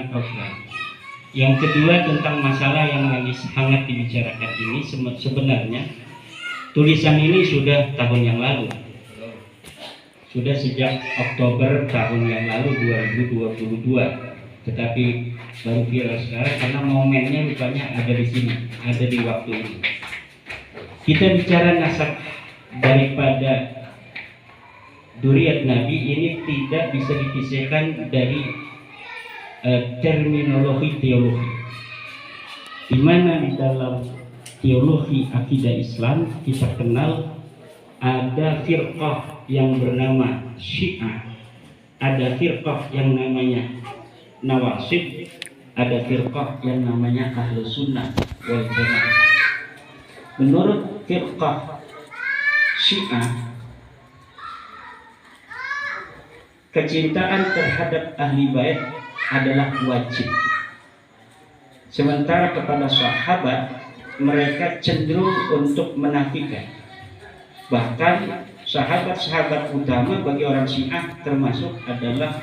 sangat outline. Yang kedua tentang masalah yang lagi hangat dibicarakan ini, sebenarnya tulisan ini sudah tahun yang lalu, sudah sejak Oktober tahun yang lalu 2022, tetapi baru viral sekarang karena momennya rupanya ada di sini, ada di waktu ini. Kita bicara nasab daripada Dzurriyyat Nabi ini tidak bisa dipisahkan dari terminologi teologi, di mana di dalam teologi akidah Islam kita kenal ada firqah yang bernama Syiah, ada firqah yang namanya Nawasib, ada firqah yang namanya Ahlus Sunnah wal Jamaah. Menurut firqah Syiah, kecintaan terhadap ahli bait adalah wajib. Sementara kepada sahabat mereka cenderung untuk menafikan. Bahkan sahabat-sahabat utama bagi orang Syiah termasuk adalah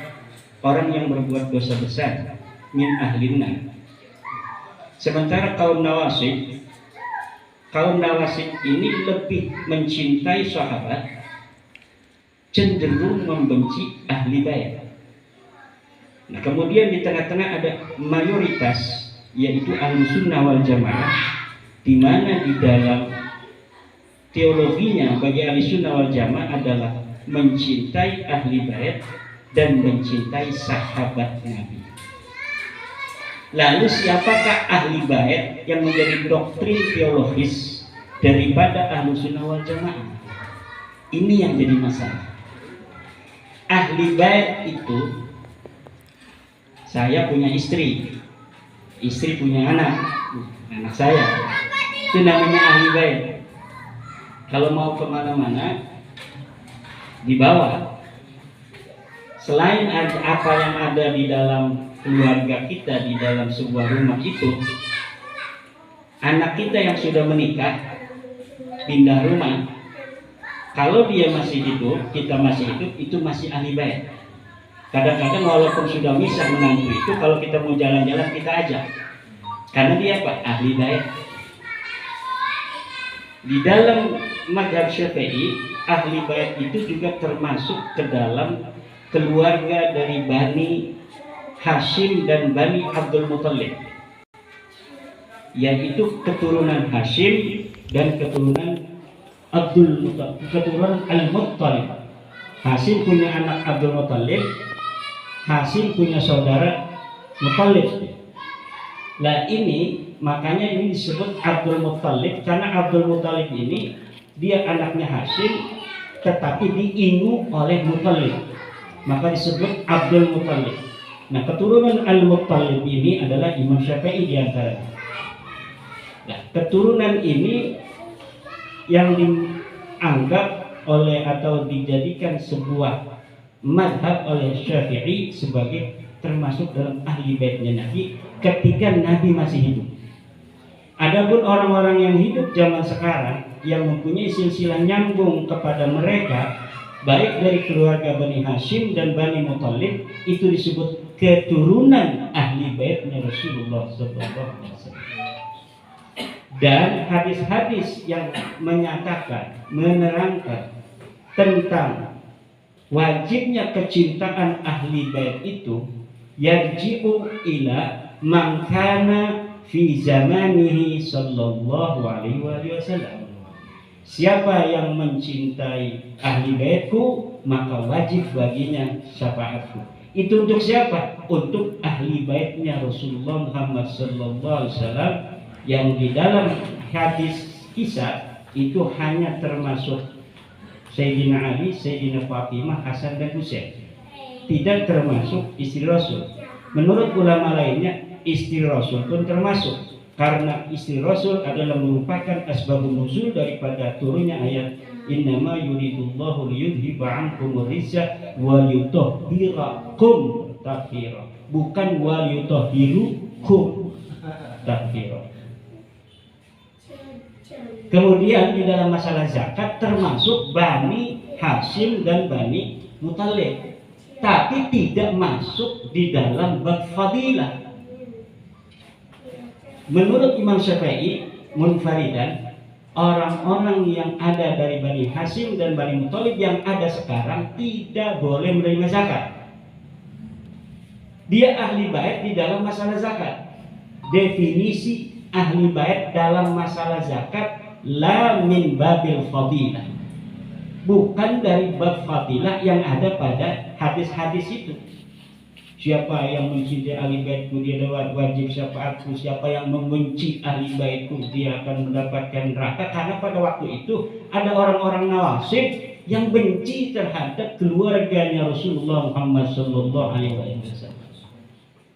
orang yang berbuat dosa besar, min ahlinna. Sementara kaum Nawasib ini lebih mencintai sahabat, cenderung membenci ahli bait. Nah, kemudian di tengah-tengah ada mayoritas, yaitu Ahlus Sunnah wal Jamaah, di mana di dalam teologinya bagi Ahlus Sunnah wal Jamaah adalah mencintai ahli bait dan mencintai sahabat Nabi. Lalu siapakah ahli bait yang menjadi doktrin teologis daripada Ahlus Sunnah wal Jamaah? Ini yang jadi masalah. Ahli bait itu, saya punya istri punya anak saya, itu namanya ahli bait. Kalau mau kemana-mana dibawa. Selain apa yang ada di dalam keluarga kita, di dalam sebuah rumah itu, anak kita yang sudah menikah pindah rumah, kalau dia masih hidup, kita masih hidup, itu masih ahli bait. Kadang-kadang walaupun sudah misah menantu itu, kalau kita mau jalan-jalan kita ajak, karena dia apa? Ahli bait. Di dalam mazhab Syafi'i, ahli bait itu juga termasuk ke dalam keluarga dari Bani Hashim dan Bani Abdul Muthalib, yaitu keturunan Hashim dan keturunan Abdul Muthalib, keturunan Al-Muttalib. Hashim punya anak Abdul Muthalib, Hashim punya saudara Muthalib. Nah ini makanya ini disebut Abdul Muthalib, karena Abdul Muthalib ini dia anaknya Hashim tetapi diingu oleh Muthalib, maka disebut Abdul Muthalib. Nah, keturunan Al-Muttalib ini adalah Imam Syafi'i di antaranya. Nah, keturunan ini yang dianggap oleh atau dijadikan sebuah mazhab oleh Syafi'i sebagai termasuk dalam ahli baitnya Nabi ketika Nabi masih hidup. Adapun orang-orang yang hidup zaman sekarang yang mempunyai silsilah nyambung kepada mereka, baik dari keluarga Bani Hashim dan Bani Muthalib, itu disebut keturunan ahli baitnya Rasulullah SAW. Dan hadis-hadis yang menyatakan, menerangkan tentang wajibnya kecintaan ahli bait itu yarji'u ila man kana fi zamanihi sallallahu alaihi wasallam. Siapa yang mencintai ahli baitku, maka wajib baginya syafaatku. Itu untuk siapa? Untuk ahli baitnya Rasulullah Muhammad sallallahu alaihi wasallam, yang di dalam hadis kisah itu hanya termasuk Sayyidina Ali, Sayyidina Fatimah, Hasan dan Husain. Tidak termasuk istri Rasul. Menurut ulama lainnya, istri Rasul pun termasuk, karena istri Rasul adalah merupakan asbabun nuzul daripada turunnya ayat innama yuridullahu liyudhiba ankum rijsa wa yutahhirakum tathira, bukan wa yutahhirukum tathira. Kemudian di dalam masalah zakat termasuk Bani Hashim dan Bani Muthalib. tapi tidak masuk di dalam bab fadilah. Menurut Imam Syafi'i munfaridan, orang-orang yang ada dari Bani Hashim dan Bani Muthalib yang ada sekarang tidak boleh menerima zakat. Dia ahli bait di dalam masalah zakat. Definisi ahli bait dalam masalah zakat la min babil fadilah, bukan dari bab fadilah yang ada pada hadis-hadis itu. Siapa yang mencintai ahli baitku dia wajib syafaatku, siapa yang membenci ahli baitku dia akan mendapatkan neraka. Karena pada waktu itu ada orang-orang nawasib yang benci terhadap keluarganya Rasulullah Muhammad SAW.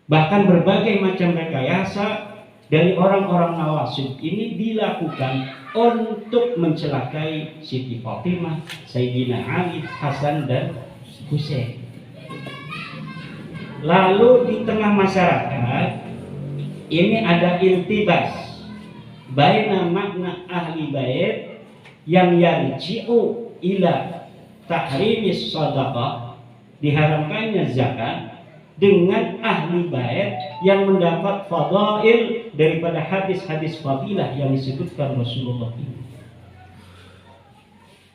Bahkan berbagai macam rekayasa dari orang-orang nawasib ini dilakukan untuk mencelakai Siti Fatimah, Sayyidina Ali, Hasan dan Husain. Lalu di tengah masyarakat ini ada iltibas baina makna ahli bait yang yarji'u ila tahrimis shadaqah, diharamkannya zakat, dengan ahli bait yang mendapat fadail daripada hadis-hadis fadilah yang disebutkan Rasulullah ini.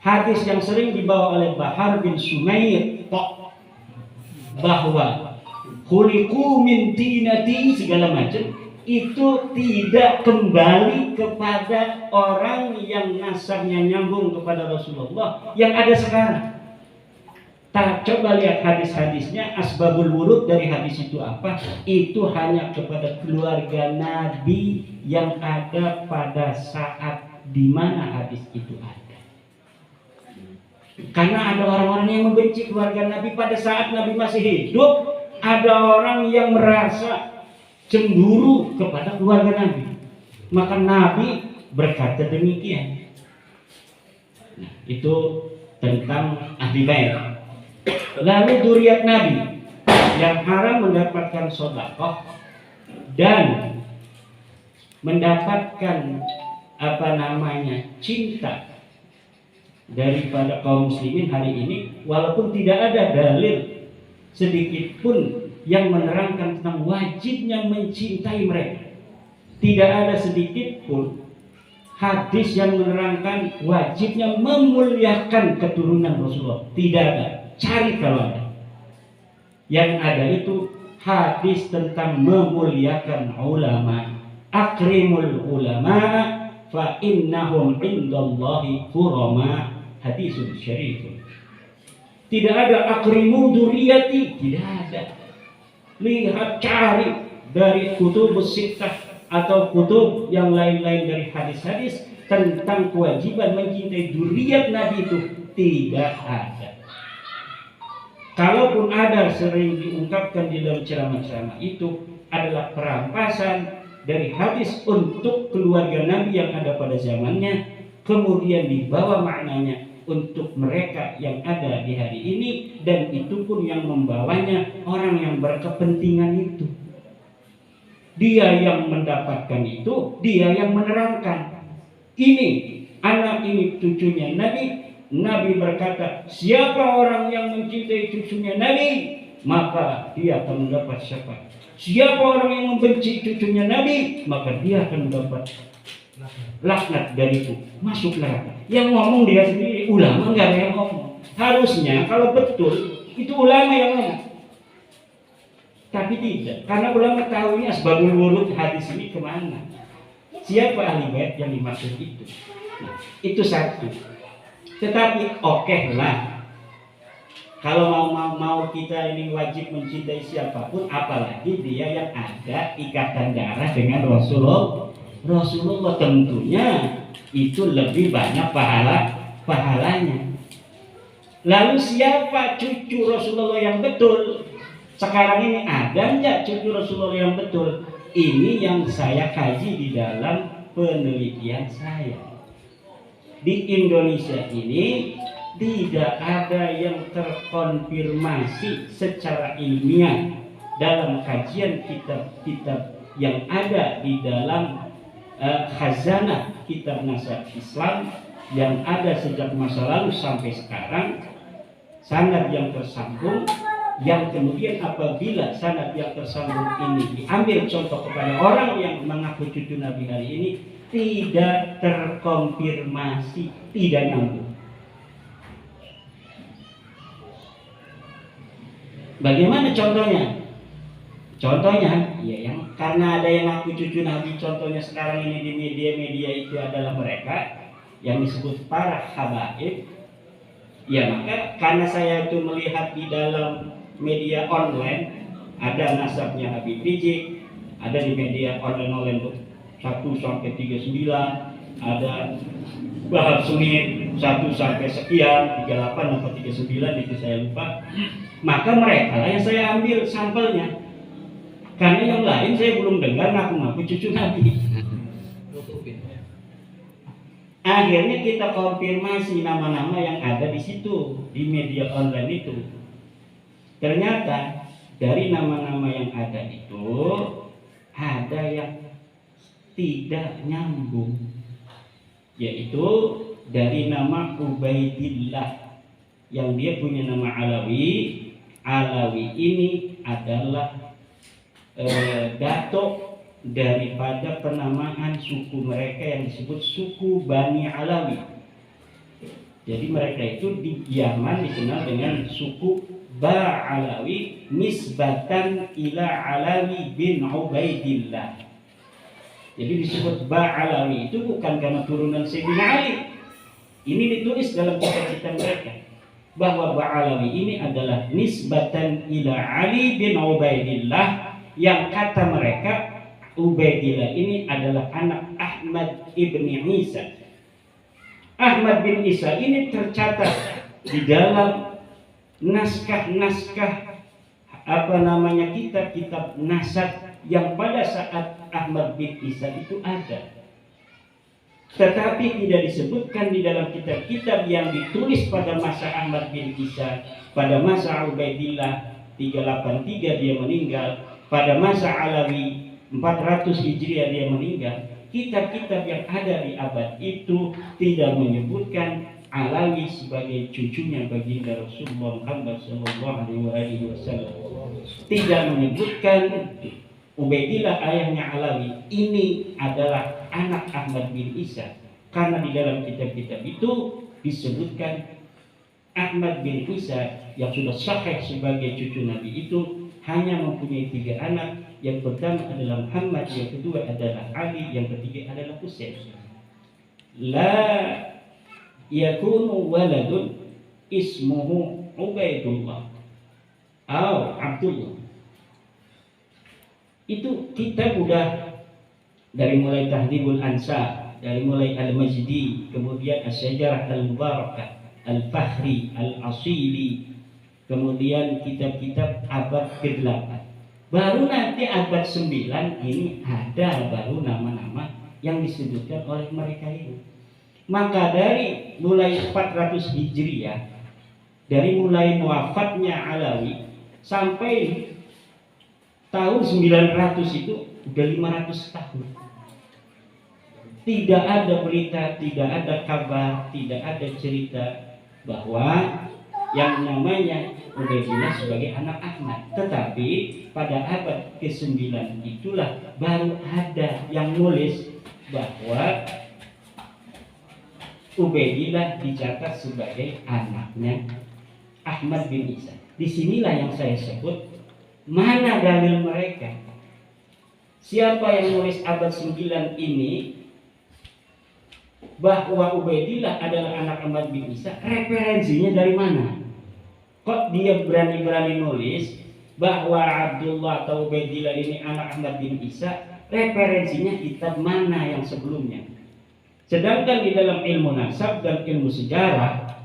Hadis yang sering dibawa oleh Bahar bin Sumair bahwa khuliqu min tinati segala macam itu tidak kembali kepada orang yang nasabnya nyambung kepada Rasulullah yang ada sekarang. Coba lihat hadis-hadisnya, asbabul wurud dari hadis itu apa? Itu hanya kepada keluarga Nabi yang ada pada saat di mana hadis itu ada. Karena ada orang-orang yang membenci keluarga Nabi pada saat Nabi masih hidup. Ada orang yang merasa cemburu kepada keluarga Nabi. Maka Nabi berkata demikian. Nah, itu tentang ahli bait. Lalu dzurriyyat Nabi yang haram mendapatkan sedekah dan mendapatkan cinta daripada kaum muslimin hari ini, walaupun tidak ada dalil sedikit pun yang menerangkan tentang wajibnya mencintai mereka. Tidak ada sedikit pun hadis yang menerangkan wajibnya memuliakan keturunan Rasulullah. Tidak ada. Cari kalau ada. Yang ada itu hadis tentang memuliakan ulama. Akrimul ulama fa innahum indallahi kurama. Hadisun syarifun. Tidak ada akrimu dzurriyyati, tidak ada. Lihat, cari dari kutub sittah atau kutub yang lain-lain dari hadis-hadis tentang kewajiban mencintai dzurriyyat Nabi itu tidak ada. Kalaupun ada, sering diungkapkan di dalam ceramah-ceramah itu adalah perampasan dari hadis untuk keluarga Nabi yang ada pada zamannya, kemudian dibawa maknanya untuk mereka yang ada di hari ini, dan itu pun yang membawanya orang yang berkepentingan itu. Dia yang mendapatkan itu, dia yang menerangkan. Ini anak ini cucunya Nabi. Nabi berkata, siapa orang yang mencintai cucunya Nabi, maka dia akan mendapat syafaat. Siapa orang yang membenci cucunya Nabi, maka dia akan mendapat laknat dariku, masuk neraka. Yang ngomong dia sendiri, ulama nggak ada yang ngomong. Harusnya kalau betul itu ulama yang ngomong, tapi tidak, karena ulama tahu ini asbabul wurud hadis ini kemana. Siapa ahli bait yang dimaksud itu? Nah, itu satu. Tetapi lah, kalau mau kita ini wajib mencintai siapapun, apalagi dia yang ada ikatan darah dengan Rasulullah tentunya itu lebih banyak pahalanya. Lalu siapa cucu Rasulullah yang betul? Sekarang ini ada enggak cucu Rasulullah yang betul? Ini yang saya kaji di dalam penelitian saya. Di Indonesia ini tidak ada yang terkonfirmasi secara ilmiah dalam kajian kitab-kitab yang ada di dalam khazanah kitab nasab Islam yang ada sejak masa lalu sampai sekarang, sanad yang tersambung yang kemudian apabila sanad yang tersambung ini diambil contoh kepada orang yang mengaku cucu Nabi hari ini, tidak terkonfirmasi, tidak nyambung. Bagaimana contohnya? Contohnya, ya yang karena ada yang ngaku cucu Nabi, contohnya sekarang ini di media-media itu adalah mereka yang disebut para habaib. Ya maka karena saya itu melihat di dalam media online ada nasabnya Habib Rizik, ada di media online 1 sampai 39, ada Bahar Sunit 1 sampai sekian 38 atau 39 itu saya lupa. Maka mereka lah yang saya ambil sampelnya, karena yang lain saya belum dengar ngaku-ngaku cucu Nabi. Akhirnya kita konfirmasi nama-nama yang ada di situ di media online itu. Ternyata dari nama-nama yang ada itu ada yang tidak nyambung, yaitu dari nama Ubaidillah yang dia punya nama Alawi. Alawi ini adalah datuk daripada penamaan suku mereka yang disebut suku Bani Alawi. Jadi mereka itu di Yaman dikenal dengan suku Ba'alawi nisbatan ila Alawi bin Ubaidillah. Jadi disebut Ba'alawi itu bukan karena turunan Sayyidina Ali. Ini ditulis dalam kitab-kitab mereka bahwa Ba'alawi ini adalah nisbatan ila Ali bin Ubaidillah, yang kata mereka Ubaidillah ini adalah anak Ahmad ibni Isa. Ahmad bin Isa ini tercatat di dalam naskah-naskah kitab-kitab nasab yang pada saat Ahmad bin Isa itu ada. Tetapi tidak disebutkan di dalam kitab-kitab yang ditulis pada masa Ahmad bin Isa, pada masa Ubaidillah 383 dia meninggal, pada masa Alawi 400 Hijriah dia meninggal. Kitab-kitab yang ada di abad itu tidak menyebutkan Alawi sebagai cucunya baginda Rasulullah Muhammad SAW. Tidak menyebutkan Ubaidillah ayahnya Alawi ini adalah anak Ahmad bin Isa, karena di dalam kitab-kitab itu disebutkan Ahmad bin Isa yang sudah sahih sebagai cucu Nabi itu hanya mempunyai 3 anak. Yang pertama adalah Muhammad, yang kedua adalah Ali, yang ketiga adalah Husain. La yakunu waladun ismuhu Ubaidullah atau Abdullah. Itu kita udah dari mulai Tahdhibul Ansab, dari mulai Al-Majdi, kemudian As-Syajarah Al-Mubarakah, Al-Fahri, Al-Asili, kemudian kitab-kitab abad ke-8. Baru nanti abad 9 ini ada baru nama-nama yang disebutkan oleh mereka ini. Maka dari mulai 400 Hijriah, dari mulai wafatnya Alawi sampai tahun 900 itu udah 500 tahun. Tidak ada berita, tidak ada kabar, tidak ada cerita bahwa yang namanya Ubaidillah sebagai anak Ahmad. Tetapi pada abad ke-9 itulah baru ada yang nulis bahwa Ubaidillah dicatat sebagai anaknya Ahmad bin Isa. Disinilah yang saya sebut, mana dalil mereka? Siapa yang nulis abad 9 ini bahwa Ubaidillah adalah anak Ahmad bin Isa? Referensinya dari mana? Kok dia berani-berani nulis bahwa Abdullah atau Ubaidillah ini anak Ahmad bin Isa? Referensinya kitab mana yang sebelumnya? Sedangkan di dalam ilmu nasab dan ilmu sejarah,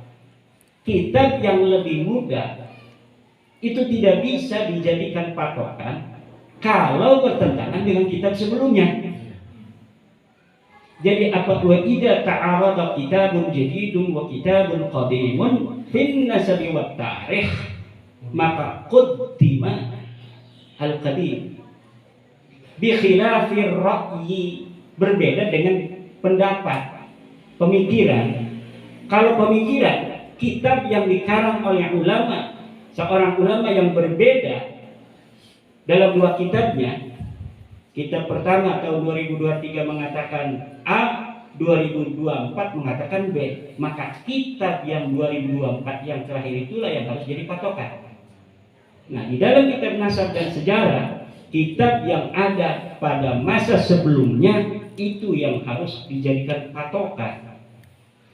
kitab yang lebih muda itu tidak bisa dijadikan patokan kalau bertentangan dengan kitab sebelumnya. Jadi apabila idza ta'arada kitabun jadidun wa kitabun qadimun fin nasabi wat tarikh, maka qaddima al-qadim bi khilafir ra'yi, berbeda dengan pendapat, pemikiran. Kalau pemikiran, kitab yang dikarang oleh ulama seorang ulama yang berbeda dalam dua kitabnya. Kitab pertama tahun 2023 mengatakan A, 2024 mengatakan B. Maka kitab yang 2024 yang terakhir itulah yang harus jadi patokan. Nah, di dalam kitab nasab dan sejarah, kitab yang ada pada masa sebelumnya itu yang harus dijadikan patokan.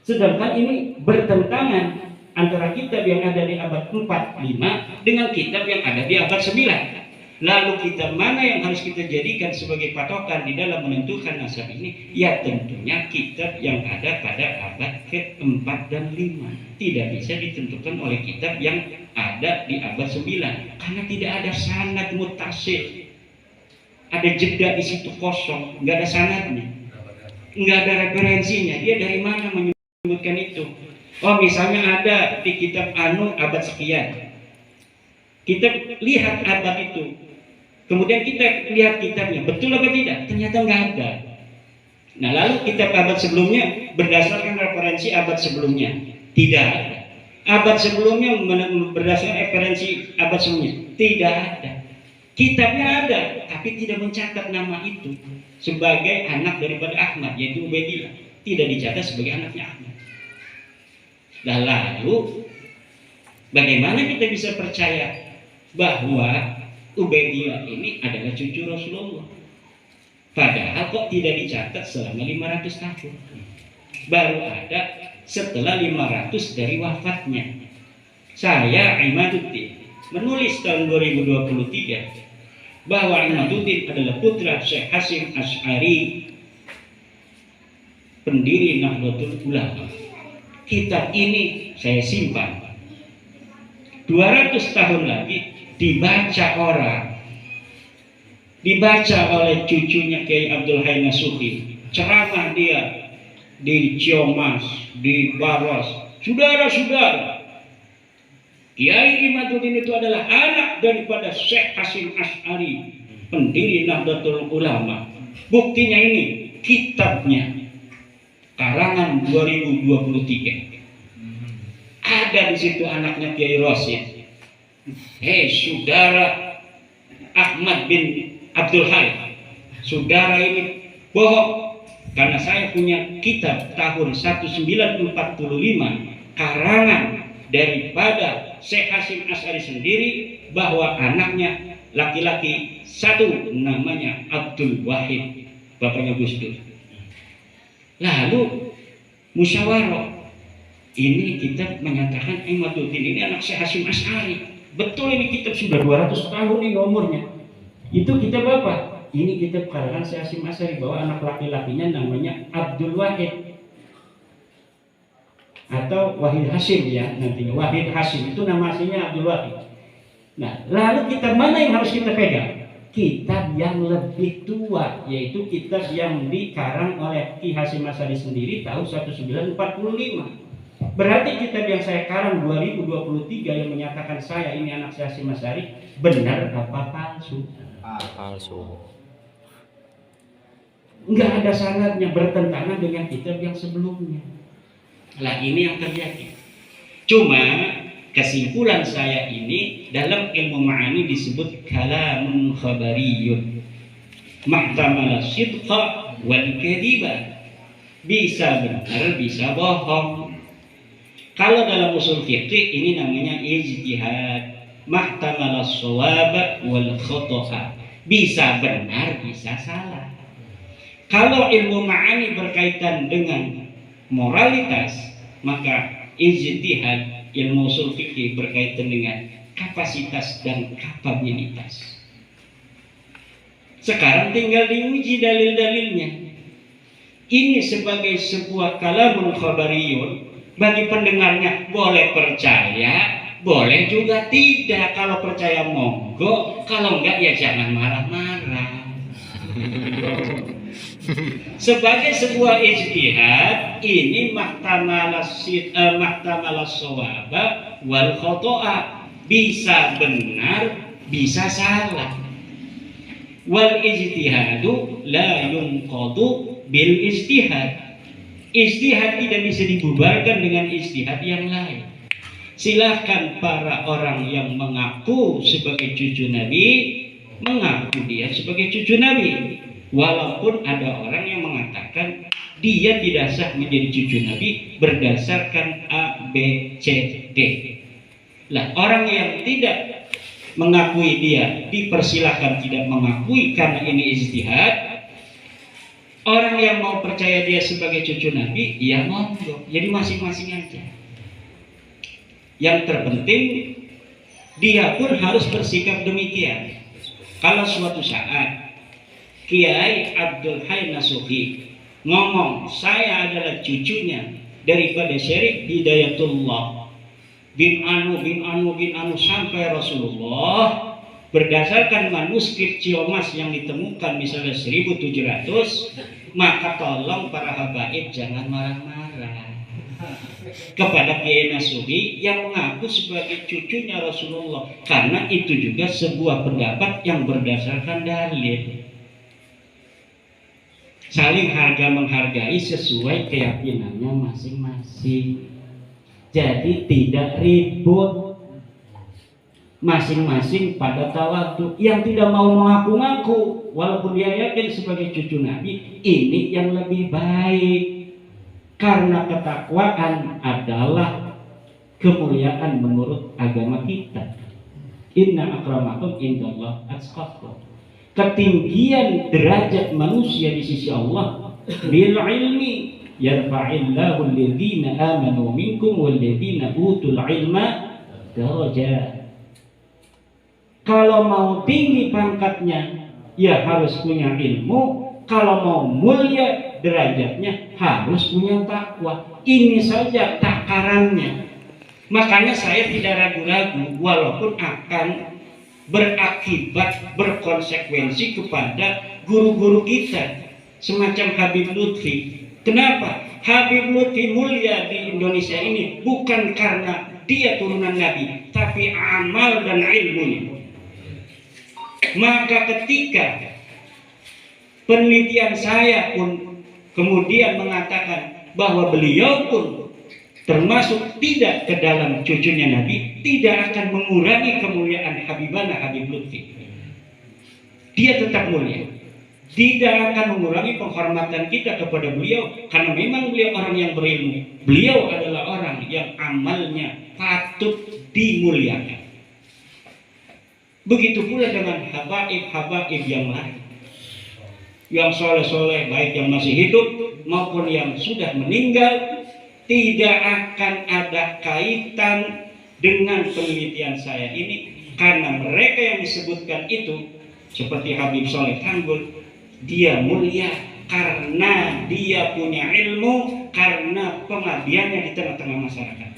Sedangkan ini bertentangan antara kitab yang ada di abad 45 dengan kitab yang ada di abad 9. Lalu kitab mana yang harus kita jadikan sebagai patokan di dalam menentukan nasab ini? Ya tentunya kitab yang ada pada abad ke-4 dan 5. Tidak bisa ditentukan oleh kitab yang ada di abad 9. Karena tidak ada sanad muttasil. Ada jeda di situ kosong, nggak ada sanadnya. Nggak ada referensinya. Dia dari mana menyebutkan itu? Oh, misalnya ada di kitab anu abad sekian. Kita lihat abad itu, kemudian kita lihat kitabnya, betul apa tidak? Ternyata nggak ada. Nah, lalu kitab abad sebelumnya berdasarkan referensi abad sebelumnya, tidak ada. Abad sebelumnya berdasarkan referensi abad sebelumnya, tidak ada. Kitabnya ada, tapi tidak mencatat nama itu sebagai anak daripada Ahmad, yaitu Ubaidillah. Tidak dicatat sebagai anaknya Ahmad. Nah, lalu bagaimana kita bisa percaya bahwa Ubaidillah ini adalah cucu Rasulullah? Padahal kok tidak dicatat selama 500 tahun. Baru ada setelah 500 dari wafatnya. Saya Imaduddin menulis tahun 2023 bahwa Imaduddin adalah putra Syekh Hasyim Asy'ari, pendiri Nahdlatul Ulama. Kitab ini saya simpan 200 tahun lagi dibaca orang, dibaca oleh cucunya Kiai Abdul Hayy Nasuhi, ceramah dia di Ciomas, di Baros. Saudara-saudara, Kiai Imaduddin itu adalah anak daripada Syekh Hasyim Asy'ari, pendiri Nahdlatul Ulama. Buktinya ini kitabnya, karangan 2023. Ada di situ anaknya Kiai Rosid. Hei saudara Ahmad bin Abdul Hayy, saudara ini bohong, karena saya punya kitab tahun 1945 karangan daripada Syekh Hasyim Asy'ari sendiri bahwa anaknya laki-laki satu namanya Abdul Wahid, bapaknya Gus Dur. Lalu musyawarah, ini kitab menyatakan Imaduddin ini anak Syekh Hasyim Asy'ari. Betul, ini kitab sudah 200 tahun ini umurnya. Itu kitab apa? Ini kitab karangan Syekh Hasyim Asy'ari bahwa anak laki-lakinya namanya Abdul Wahid atau Wahid Hasyim ya nantinya. Wahid Hasyim itu nama aslinya Abdul Wahid. Nah, lalu kitab mana yang harus kita pegang? Kitab yang lebih tua, yaitu kitab yang dikarang oleh Ki Hasyim Asy'ari sendiri tahun 1945. Berarti kitab yang saya karang 2023 yang menyatakan saya ini anak Syekh Hasyim Asy'ari benar apa palsu? Palsu. Enggak ada sanadnya, bertentangan dengan kitab yang sebelumnya. Lah ini yang terjadi. Cuma kesimpulan saya ini dalam ilmu ma'ani disebut kalamun khabariyun mahtamala sidqa wal kadhiba. Bisa benar, bisa bohong. Kalau dalam usul fikih ini namanya ijtihad, mahtamala shawaba wal khata'a. Bisa benar, bisa salah. Kalau ilmu ma'ani berkaitan dengan moralitas, maka ijtihad ilmu usul fikih berkaitan dengan kapasitas dan kapabilitas. Sekarang tinggal diuji dalil-dalilnya. Ini sebagai sebuah kalamun khabariyun. Bagi pendengarnya boleh percaya, boleh juga tidak. Kalau percaya monggo, kalau enggak ya jangan marah-marah. Sebagai sebuah ijtihad, ini mahtamalas shawaba wal khata'a. Bisa benar, bisa salah. Wal ijtihadu la yunqadu bil ijtihad. Ijtihad tidak bisa dibubarkan dengan ijtihad yang lain. Silahkan para orang yang mengaku sebagai cucu Nabi mengaku dia sebagai cucu Nabi, walaupun ada orang yang mengatakan dia tidak sah menjadi cucu Nabi berdasarkan A, B, C, D. Lah, orang yang tidak mengakui dia dipersilahkan tidak mengakui karena ini ijtihad. Orang yang mau percaya dia sebagai cucu Nabi, ya monggo. Jadi masing-masing aja. Yang terpenting dia pun harus bersikap demikian. Kalau suatu saat Kiai Abdul Hayy Nasuhi ngomong saya adalah cucunya daripada Syekh Hidayatullah bin Anu sampai Rasulullah berdasarkan manuskrip Ciomas yang ditemukan misalnya 1700, maka tolong para habaib jangan marah-marah kepada Kiai Nasuhi yang mengaku sebagai cucunya Rasulullah, karena itu juga sebuah pendapat yang berdasarkan dalil. Saling harga menghargai sesuai keyakinannya masing-masing. Jadi tidak ribut, masing-masing pada tawadhu. Yang tidak mau mengaku-ngaku walaupun dia yakin sebagai cucu Nabi, ini yang lebih baik. Karena ketakwaan adalah kemuliaan menurut agama kita. Inna akramakum indallah atqakum. Ketinggian derajat manusia di sisi Allah bil ilmi yarfa'illahu alladhina amanu minkum walladhina utul ilma darajat. Kalau mau tinggi pangkatnya ya harus punya ilmu. Kalau mau mulia derajatnya harus punya takwa. Ini saja takarannya. Makanya saya tidak ragu-ragu walaupun akan berakibat berkonsekuensi kepada guru-guru kita semacam Habib Lutfi. Kenapa? Habib Lutfi mulia di Indonesia ini bukan karena dia turunan Nabi, tapi amal dan ilmunya. Maka ketika penelitian saya pun kemudian mengatakan bahwa beliau pun termasuk tidak ke dalam cucunya Nabi, tidak akan mengurangi kemuliaan Habibana Habib Lutfi. Dia tetap mulia. Tidak akan mengurangi penghormatan kita kepada beliau karena memang beliau orang yang berilmu. Beliau adalah orang yang amalnya patut dimuliakan. Begitu pula dengan habaib-habaib yang lain. Yang soleh-soleh baik yang masih hidup maupun yang sudah meninggal tidak akan ada kaitan dengan penelitian saya ini, karena mereka yang disebutkan itu seperti Habib Soleh Tanggul, dia mulia karena dia punya ilmu, karena pengabdiannya di tengah-tengah masyarakat,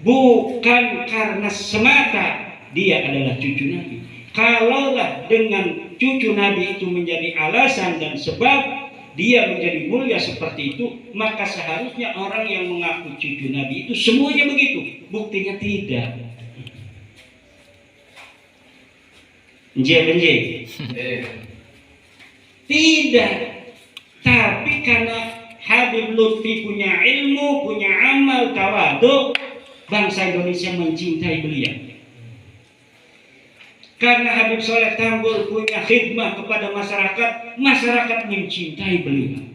bukan karena semata dia adalah cucu Nabi. Kalaulah dengan cucu Nabi itu menjadi alasan dan sebab dia menjadi mulia seperti itu, maka seharusnya orang yang mengaku cucu Nabi itu semuanya begitu. Buktinya tidak. Tidak. Tapi karena Habib Lutfi punya ilmu, punya amal, tawadhu, bangsa Indonesia mencintai beliau. Karena Habib Soleh Tanggul punya khidmah kepada masyarakat, masyarakat mencintai beliau.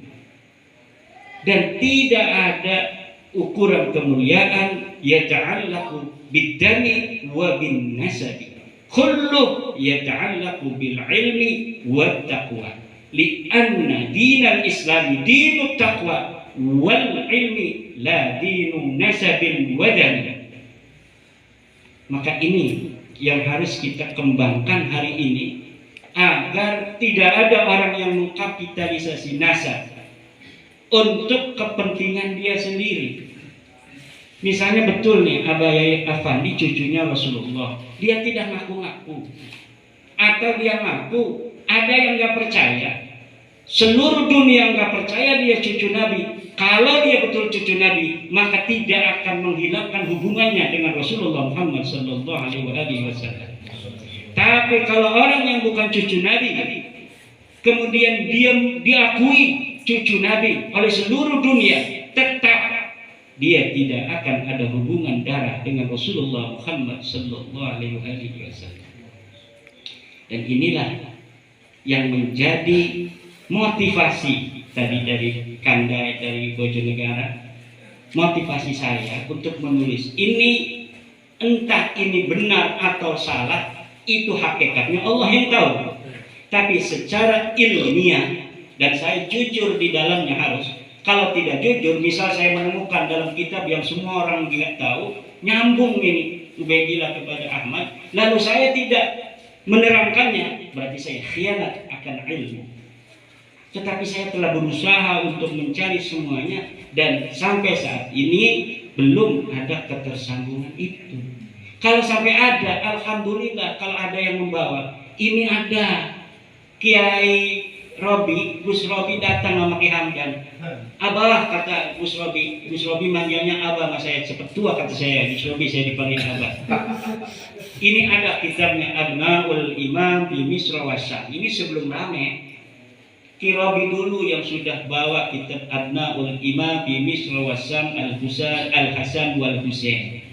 Dan tidak ada ukuran kemuliaan yata'allaqu bid-dami wa bin nasabi. Kullu yata'allaqu bil ilmi wat taqwa. Li'anna dinal Islam dinut taqwa wal ilmi la dinu nasabin wadani. Maka ini yang harus kita kembangkan hari ini agar tidak ada orang yang mengkapitalisasi nasab untuk kepentingan dia sendiri. Misalnya betul nih Abah Yai Afandi cucunya Rasulullah, dia tidak ngaku-ngaku, atau dia ngaku, ada yang nggak percaya, seluruh dunia nggak percaya dia cucu Nabi. Kalau dia betul cucu Nabi, maka tidak akan menghilangkan hubungannya dengan Rasulullah Muhammad Sallallahu Alaihi Wasallam. Tapi kalau orang yang bukan cucu Nabi, kemudian dia diakui cucu Nabi oleh seluruh dunia, tetap dia tidak akan ada hubungan darah dengan Rasulullah Muhammad sallallahu alaihi wasallam. Dan inilah yang menjadi motivasi tadi dari Kandai, dari Bojonegara, motivasi saya untuk menulis ini. Entah ini benar atau salah, itu hakikatnya Allah yang tahu. Tapi secara ilmiah, dan saya jujur di dalamnya harus, kalau tidak jujur, misal saya menemukan dalam kitab yang semua orang tidak tahu, nyambung ini Ubaidillah kepada Ahmad, lalu saya tidak menerangkannya, berarti saya khianat akan ilmu. Tetapi saya telah berusaha untuk mencari semuanya, dan sampai saat ini belum ada ketersambungan itu. Kalau sampai ada, alhamdulillah. Kalau ada yang membawa, ini ada Kiai Robi, Gus Robi datang sama Ki Hamdan. Abah, kata Gus Robi manggilnya Abah, mas saya cepet tua kata saya. Gus Robi saya dipanggil Abah. Ini ada kitabnya Abnaul Imam di Misra Wasyam. Ini sebelum rame. Ki Robi dulu yang sudah bawa kitab Abnaul Imam di Misra Wasyam Al-Hasan wal Husain.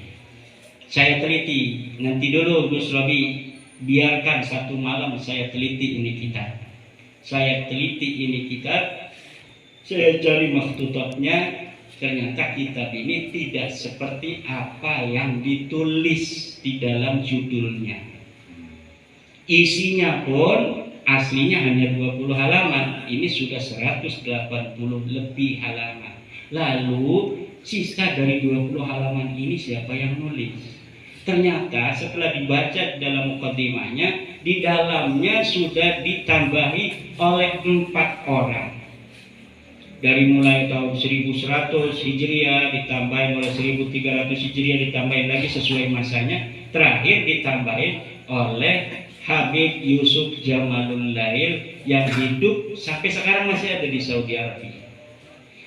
Saya teliti, nanti dulu Gus Robi, biarkan satu malam saya teliti ini kitab. Saya cari makhtutotnya, ternyata kitab ini tidak seperti apa yang ditulis di dalam judulnya. Isinya pun aslinya hanya 20 halaman, ini sudah 180 lebih halaman. Lalu sisa dari 20 halaman ini siapa yang nulis? Ternyata setelah dibaca dalam mukaddimahnya, di dalamnya sudah ditambahi oleh 4 orang. Dari mulai tahun 1100 Hijriah, ditambahin oleh 1300 Hijriah, ditambahin lagi sesuai masanya. Terakhir ditambahin oleh Habib Yusuf Jamalul Lail yang hidup sampai sekarang masih ada di Saudi Arabia.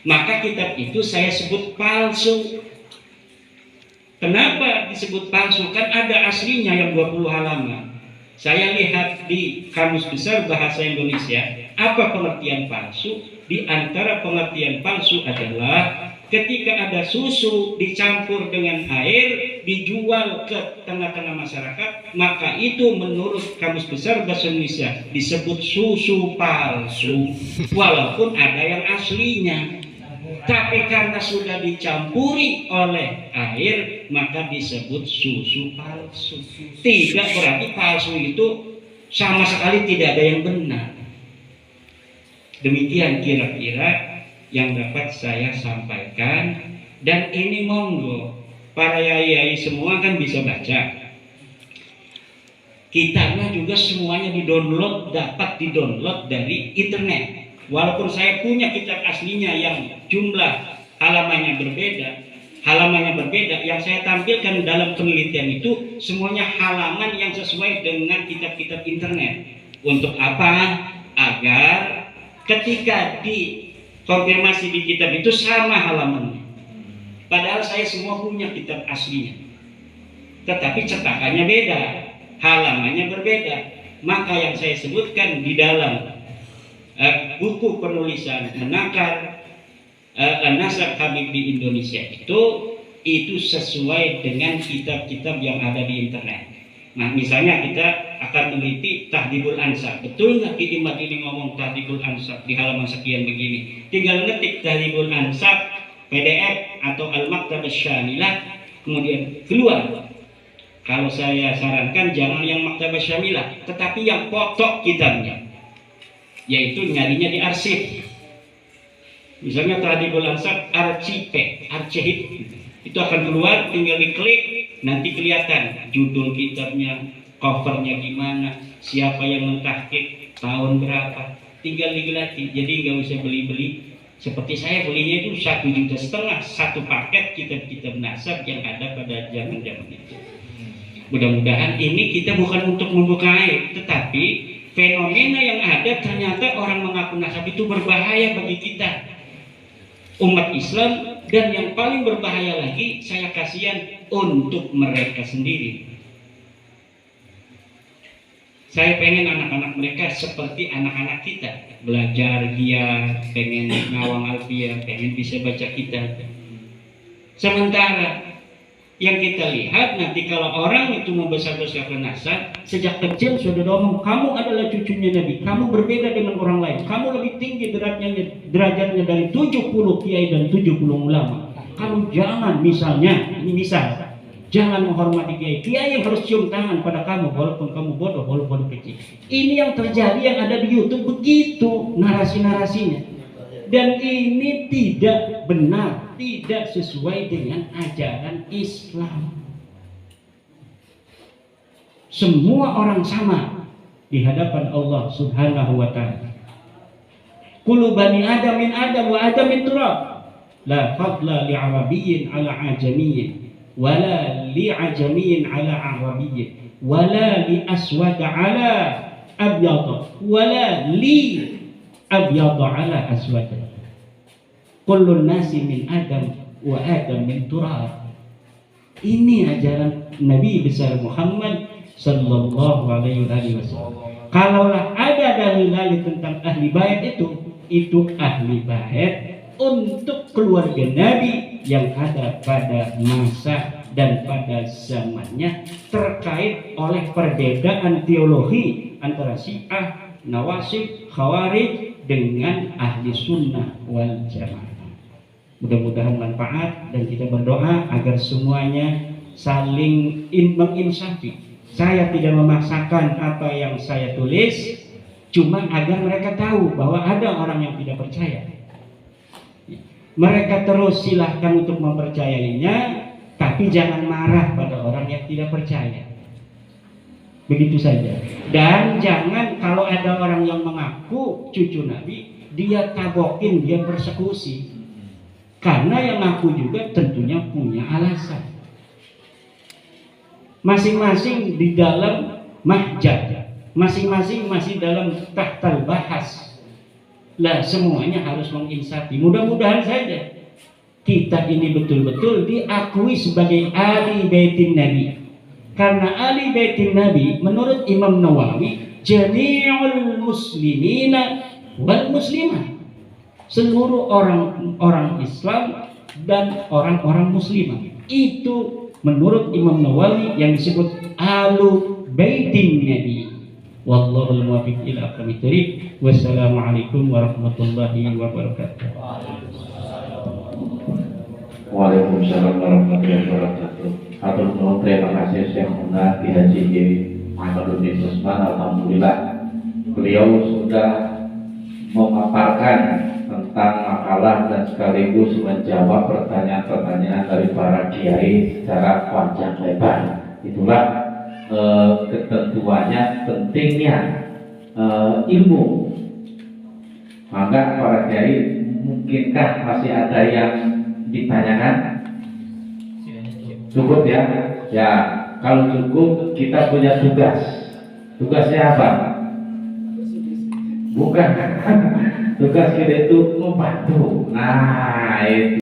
Maka kitab itu saya sebut palsu. Kenapa disebut palsu? Kan ada aslinya yang 20 halaman. Saya lihat di Kamus Besar Bahasa Indonesia, apa pengertian palsu? Di antara pengertian palsu adalah ketika ada susu dicampur dengan air, dijual ke tengah-tengah masyarakat, maka itu menurut Kamus Besar Bahasa Indonesia disebut susu palsu, walaupun ada yang aslinya. Tapi karena sudah dicampuri oleh air, maka disebut susu palsu. Tidak berarti palsu itu sama sekali tidak ada yang benar. Demikian kira-kira yang dapat saya sampaikan. Dan ini monggo, para yai-yai semua kan bisa baca. Kitabnya juga semuanya dapat didownload dari internet. Walaupun saya punya kitab aslinya yang jumlah halamannya berbeda, yang saya tampilkan dalam penelitian itu semuanya halaman yang sesuai dengan kitab-kitab internet. Untuk apa? Agar ketika dikonfirmasi di kitab itu sama halamannya. Padahal saya semua punya kitab aslinya, tetapi cetakannya beda, halamannya berbeda. Maka yang saya sebutkan di dalam buku penulisan menakar Nasab Habib di Indonesia itu sesuai dengan kitab-kitab yang ada di internet. Nah, misalnya kita akan meneliti Tahdhibul Ansab. Betul nggak Ki Imad ini ngomong Tahdhibul Ansab di halaman sekian begini? Tinggal ngetik Tahdhibul Ansab PDF atau Al-Maktabah Syamilah, kemudian keluar. Kalau saya sarankan jangan yang Maktabah Syamilah, tetapi yang pokok kitabnya, yaitu nyarinya di arsip. Misalnya Tahdhibul Ansab arsip itu akan keluar, tinggal diklik, nanti kelihatan judul kitabnya, covernya gimana, siapa yang mentahqiq, tahun berapa, tinggal digelati. Jadi nggak usah beli-beli. Seperti saya belinya itu 1,5 juta satu paket kitab-kitab nasab yang ada pada zaman-zaman itu. Mudah-mudahan ini kita bukan untuk membuka aib, tetapi fenomena yang ada ternyata orang mengaku nasab itu berbahaya bagi kita umat Islam, dan yang paling berbahaya lagi saya kasihan untuk mereka sendiri. Saya pengen anak-anak mereka seperti anak-anak kita, belajar giat, pengen ngawang alfiah, pengen bisa baca kitab. Sementara yang kita lihat nanti kalau orang itu membesar-besarkan nasab, sejak kecil sudah ngomong kamu adalah cucunya Nabi, kamu berbeda dengan orang lain, kamu lebih tinggi derajatnya dari 70 kiai dan 70 ulama. Kamu jangan, misalnya, ini misal, jangan menghormati kiai. Kiai yang harus cium tangan pada kamu walaupun kamu bodoh, walaupun kecil. Ini yang terjadi, yang ada di YouTube begitu narasi-narasinya. Dan ini tidak benar, tidak sesuai dengan ajaran Islam. Semua orang sama di hadapan Allah Subhanahu wa ta'ala. Kullu bani Adam min Adam wa Adam min turab. La fadla li Arabiyyin ala ajamiyyin, wala li ajamiyyin ala Arabiyyin, wala li aswad ala abyad, wala li abyad ala aswad. Kullun nasi min Adam wa Adam min turab. Ini ajaran Nabi besar Muhammad sallallahu alaihi wasallam. Kalaulah ada dalil-dalil tentang ahli bait itu ahli bait untuk keluarga Nabi yang ada pada masa dan pada zamannya, terkait oleh perbedaan teologi antara Syiah, Nawasib, Khawarij dengan ahli sunnah wal jamaah. Mudah-mudahan manfaat, dan kita berdoa agar semuanya saling menginsafi. Saya tidak memaksakan apa yang saya tulis, cuma agar mereka tahu bahwa ada orang yang tidak percaya. Mereka terus silahkan untuk mempercayainya, tapi jangan marah pada orang yang tidak percaya. Begitu saja. Dan jangan kalau ada orang yang mengaku cucu Nabi, dia tabokin, dia persekusi. Karena yang ngaku juga tentunya punya alasan. Masing-masing di dalam mahjab, masing-masing masih dalam tahtal bahas. Lah semuanya harus menginsafi. Mudah-mudahan saja kita ini betul-betul diakui sebagai ahli baitin Nabi. Karena ahli baitin Nabi menurut Imam Nawawi, jami'ul muslimina wal muslimah, seluruh orang Islam dan orang-orang muslimah. Itu menurut Imam Nawawi yang disebut ahlu baitin Nabi. Wallahul muwaffiq ila aqwamit thoriq. Wassalamualaikum warahmatullahi wabarakatuh. Waalaikumsalam warahmatullahi wabarakatuh. Hatur nuhun, terima kasih Syekh Muna Ki Haji Muhammaduddin Usman. Alhamdulillah beliau sudah memaparkan tentang makalah dan sekaligus menjawab pertanyaan-pertanyaan dari para kiai secara panjang lebar. Itulah ketentuannya pentingnya ilmu. Maka para kiai, mungkinkah masih ada yang ditanyakan? Cukup ya? Ya, kalau cukup kita punya tugas. Tugasnya apa? Bukan. Tugas kita itu membantu. Nah, itu.